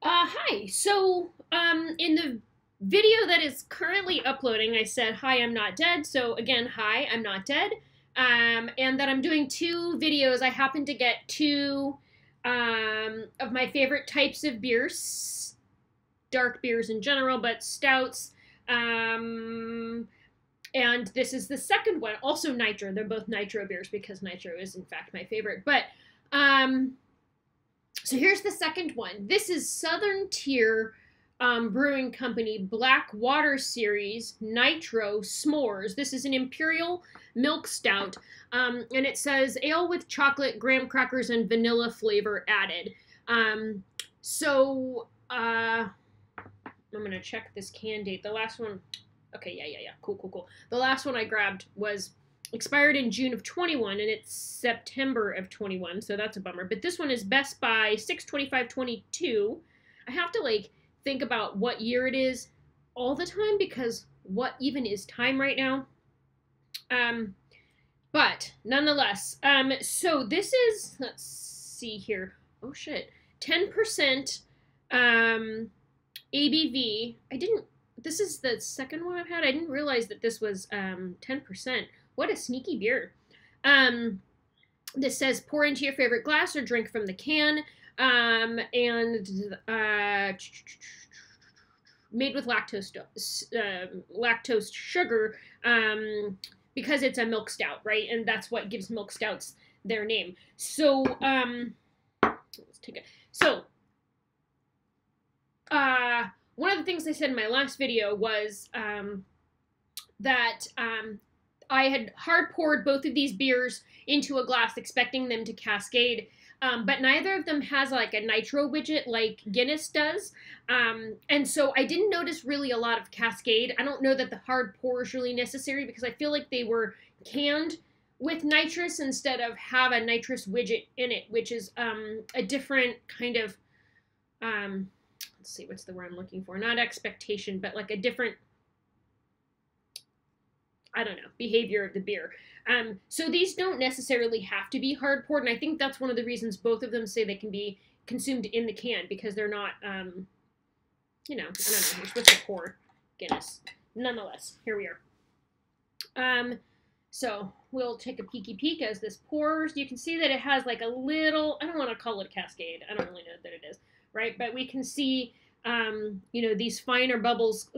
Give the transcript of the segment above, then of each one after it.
Hi. In the video that is currently uploading, I said, "Hi, I'm not dead." So again, hi, I'm not dead. And that I'm doing two videos. I happen to get two of my favorite types of beers, dark beers in general, but stouts. Um, and this is the second one, also Nitro. They're both Nitro beers because Nitro is, in fact, my favorite. Um, so here's the second one. This is Southern Tier Brewing Company Blackwater Series Nitro S'mores. This is an Imperial Milk Stout, and it says ale with chocolate, graham crackers, and vanilla flavor added. Um, so I'm gonna check this can date. The last one, okay, yeah, cool. The last one I grabbed was expired in June of 21 and it's September of 21, so that's a bummer. But this one is Best By 6/25/22. I have to think about what year it is all the time because what even is time right now? But nonetheless, so this is, let's see here. Oh shit. 10% ABV. This is the second one I've had. I didn't realize that this was 10%. What a sneaky beer. This says pour into your favorite glass or drink from the can. Made with lactose sugar because it's a milk stout, right? And that's what gives milk stouts their name. So let's take it. So one of the things I said in my last video was that I had hard poured both of these beers into a glass expecting them to cascade, but neither of them has like a nitro widget like Guinness does. And so I didn't notice really a lot of cascade. I don't know that the hard pour is really necessary because I feel like they were canned with nitrous instead of have a nitrous widget in it, which is a different kind of, let's see, what's the word I'm looking for? Not expectation, but like a different, I don't know, behavior of the beer. So these don't necessarily have to be hard poured, and I think that's one of the reasons both of them say they can be consumed in the can because they're not, I don't know, you're supposed to pour Guinness. Nonetheless, here we are. So we'll take a peeky peek as this pours. You can see that it has like a little, I don't want to call it a cascade. I don't really know that it is, right? But we can see, these finer bubbles.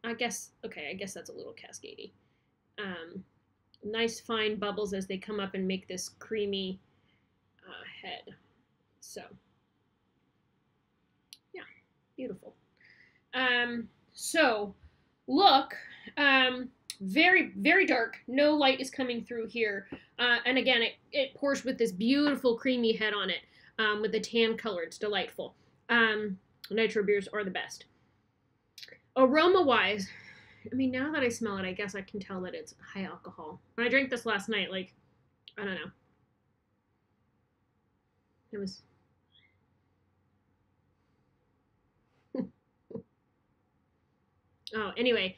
I guess that's a little cascadey. Nice fine bubbles as they come up and make this creamy head. So, yeah, beautiful. So, look, very, very dark. No light is coming through here. And again, it pours with this beautiful creamy head on it with the tan color. It's delightful. Nitro beers are the best. Aroma-wise, I mean, now that I smell it, I guess I can tell that it's high alcohol. When I drank this last night, I don't know. It was... oh, anyway.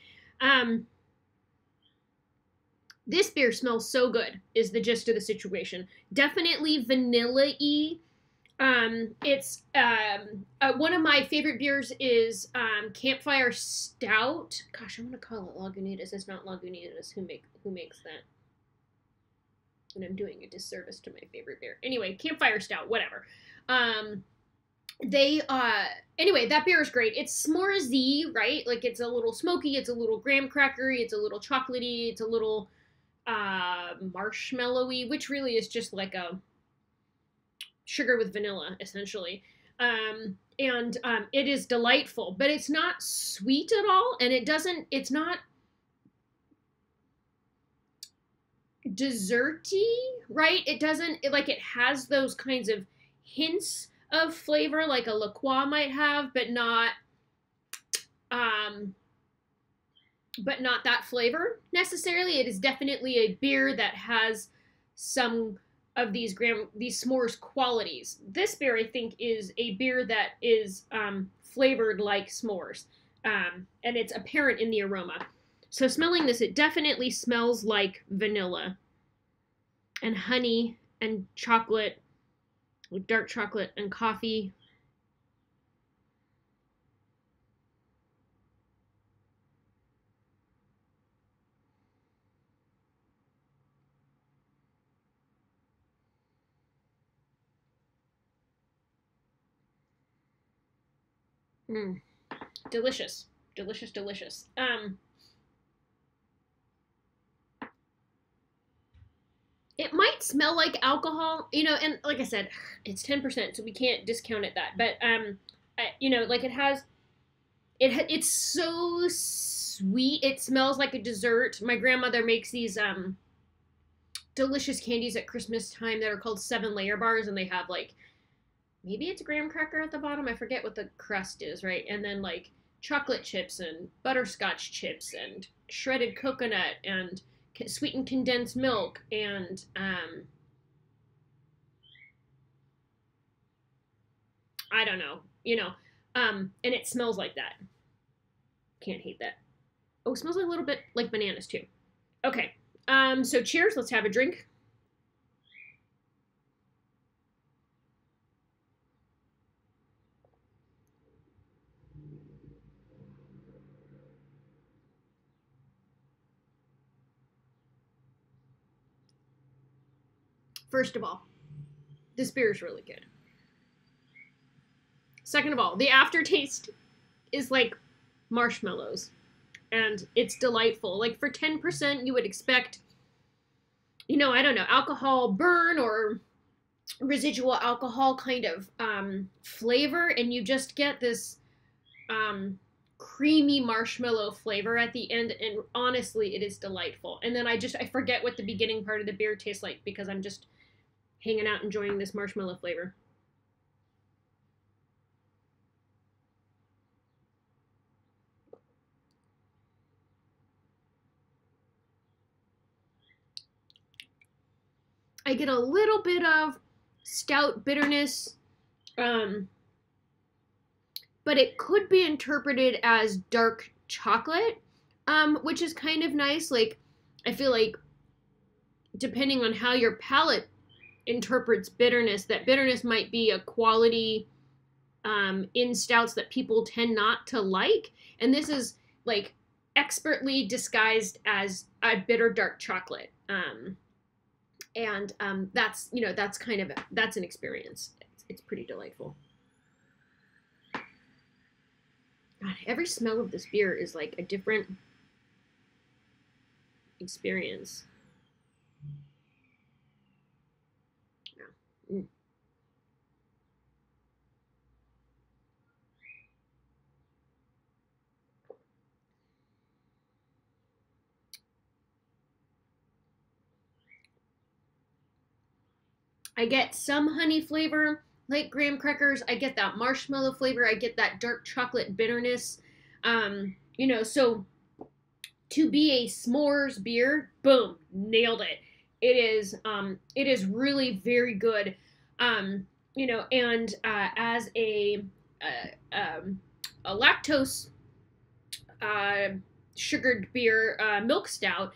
This beer smells so good, is the gist of the situation. Definitely vanilla-y. It's one of my favorite beers is Campfire Stout. Gosh, I'm gonna call it Lagunitas. It's not Lagunitas who makes that. And I'm doing a disservice to my favorite beer. Anyway, Campfire Stout, whatever. Anyway, that beer is great. It's s'mores-y, right? Like it's a little smoky, it's a little graham crackery, it's a little chocolatey, it's a little marshmallowy, which really is just like a sugar with vanilla, essentially. It is delightful, but it's not sweet at all, and it's not desserty, right? It has those kinds of hints of flavor like a La Croix might have, but not that flavor necessarily. It is definitely a beer that has some of these s'mores qualities. This beer, I think, is a beer that is flavored like s'mores, and it's apparent in the aroma. So smelling this, it definitely smells like vanilla and honey and chocolate, like dark chocolate and coffee. Mm. Delicious. Delicious, delicious. It might smell like alcohol, you know, and like I said, it's 10%, so we can't discount it that. But you know, like it's so sweet. It smells like a dessert. My grandmother makes these delicious candies at Christmas time that are called 7-layer bars, and they have like maybe it's graham cracker at the bottom. I forget what the crust is, right? And then like chocolate chips and butterscotch chips and shredded coconut and sweetened condensed milk and I don't know, you know, and it smells like that. Can't hate that. Oh, it smells a little bit like bananas too. Okay, so cheers. Let's have a drink. First of all, this beer is really good. Second of all, the aftertaste is like marshmallows, and it's delightful. Like for 10%, you would expect, you know, I don't know, alcohol burn or residual alcohol kind of flavor, and you just get this creamy marshmallow flavor at the end, and honestly, it is delightful. And then I forget what the beginning part of the beer tastes like because I'm just hanging out enjoying this marshmallow flavor. I get a little bit of stout bitterness, but it could be interpreted as dark chocolate, which is kind of nice. Like, I feel like depending on how your palate interprets bitterness, that bitterness might be a quality in stouts that people tend not to like. And this is like expertly disguised as a bitter dark chocolate. And that's, you know, that's an experience. It's pretty delightful. God, every smell of this beer is like a different experience. Yeah. Mm. I get some honey flavor, like graham crackers. I get that marshmallow flavor. I get that dark chocolate bitterness. You know, so to be a s'mores beer, boom, nailed it. It is really very good. You know, and as a lactose sugared beer, milk stout,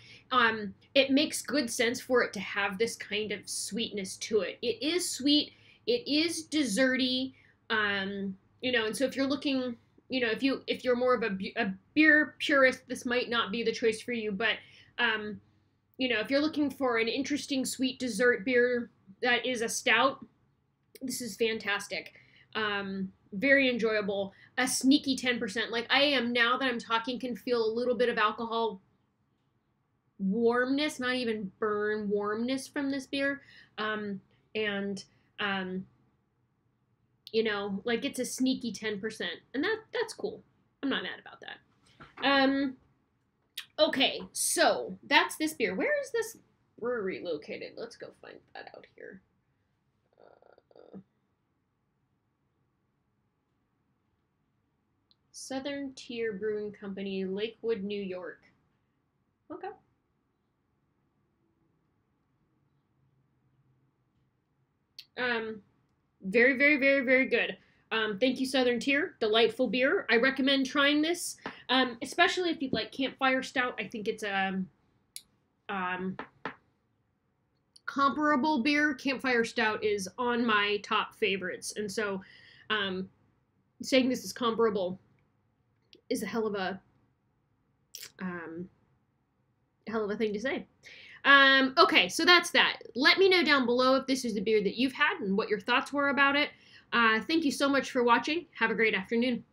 it makes good sense for it to have this kind of sweetness to it. It is sweet. It is desserty. You know, and so if you're looking, you know, if you're more of a beer purist, this might not be the choice for you. But you know, if you're looking for an interesting sweet dessert beer that is a stout, this is fantastic. Very enjoyable. A sneaky 10%. Like I am now that I'm talking, can feel a little bit of alcohol warmness, not even burn, warmness from this beer. You know, like it's a sneaky 10%, and that's cool. I'm not mad about that. Okay, so that's this beer. Where is this brewery located? Let's go find that out here. Southern Tier Brewing Company, Lakewood, New York. Okay. Very, very, very, very good. Thank you, Southern Tier. Delightful beer. I recommend trying this, especially if you like campfire stout. I think it's a comparable beer. Campfire stout is on my top favorites, and so saying this is comparable is a hell of a thing to say. Okay, so that's that. Let me know down below if this is the beer that you've had and what your thoughts were about it. Thank you so much for watching. Have a great afternoon.